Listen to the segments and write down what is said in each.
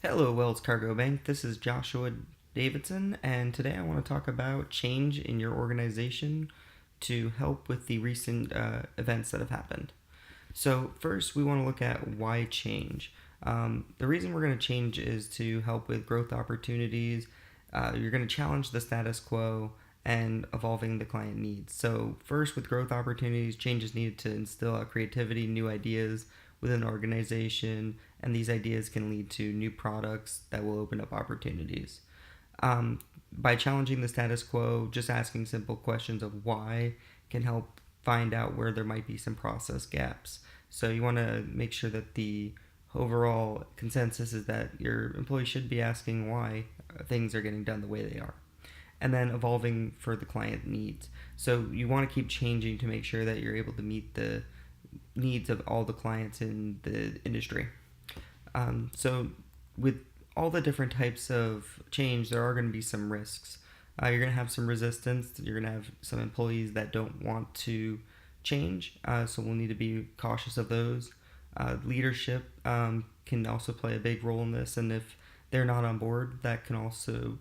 Hello, Wells Cargo Bank. This is Joshua Davidson, and today I want to talk about change in your organization to help with the recent events that have happened. So, first, we want to look at why change. The reason we're going to change is to help with growth opportunities. You're going to challenge the status quo and evolving the client needs. So, first, with growth opportunities, change is needed to instill creativity, new ideas within the organization, and these ideas can lead to new products that will open up opportunities. Um, by challenging the status quo, just asking simple questions of why can help find out where there might be some process gaps. So you want to make sure that the overall consensus is that your employees should be asking why things are getting done the way they are. And then evolving for the client needs. So you want to keep changing to make sure that you're able to meet the needs of all the clients in the industry. So with all the different types of change, there are going to be some risks. You're going to have some resistance. You're going to have some employees that don't want to change. So we'll need to be cautious of those. Leadership can also play a big role in this, and if they're not on board, that can also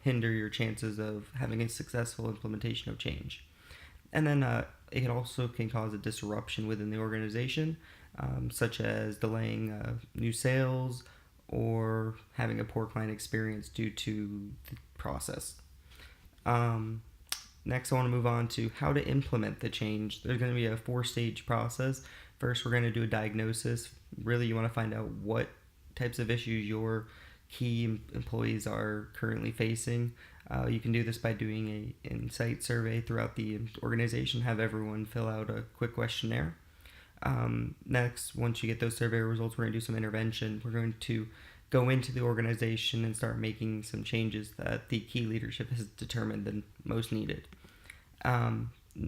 hinder your chances of having a successful implementation of change. And then it also can cause a disruption within the organization, such as delaying new sales or having a poor client experience due to the process. Um, Next, I want to move on to how to implement the change. There's going to be a 4-stage process. First, we're going to do a diagnosis. Really, you want to find out what types of issues your key employees are currently facing. You can do this by doing a insight survey throughout the organization. Have everyone fill out a quick questionnaire. Next, once you get those survey results, we're going to do some intervention. We're going to go into the organization and start making some changes that the key leadership has determined the most needed.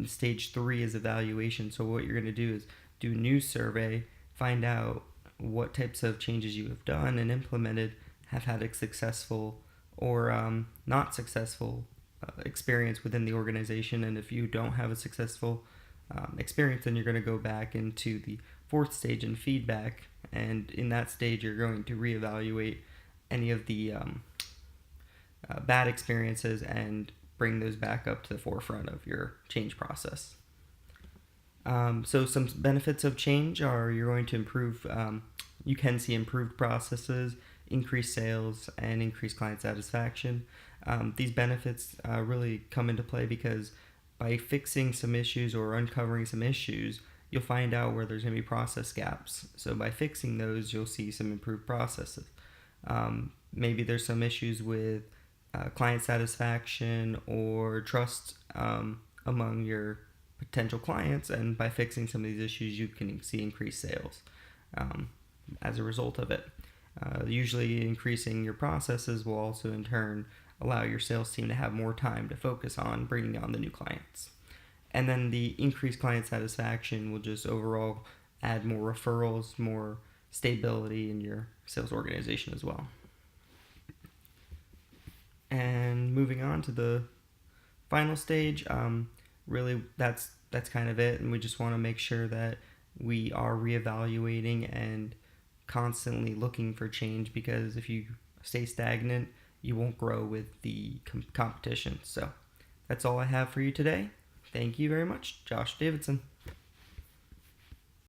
Stage 3 is evaluation. So what you're going to do is do a new survey, find out what types of changes you have done and implemented have had a successful or not successful experience within the organization. And if you don't have a successful experience, then you're going to go back into the 4th stage in feedback. And in that stage, you're going to reevaluate any of the bad experiences and bring those back up to the forefront of your change process. So some benefits of change are you're going to improve, you can see improved processes, increased sales, and increased client satisfaction. These benefits really come into play because by fixing some issues or uncovering some issues, you'll find out where there's going to be process gaps. So by fixing those, you'll see some improved processes. Maybe there's some issues with client satisfaction or trust among your potential clients, and by fixing some of these issues, you can see increased sales as a result of it. Usually increasing your processes will also in turn allow your sales team to have more time to focus on bringing on the new clients. And then the increased client satisfaction will just overall add more referrals, more stability in your sales organization as well. And moving on to the final stage, really that's kind of it. And we just want to make sure that we are reevaluating and constantly looking for change, because if you stay stagnant, you won't grow with the competition. So that's all I have for you today. Thank you very much. Josh Davidson.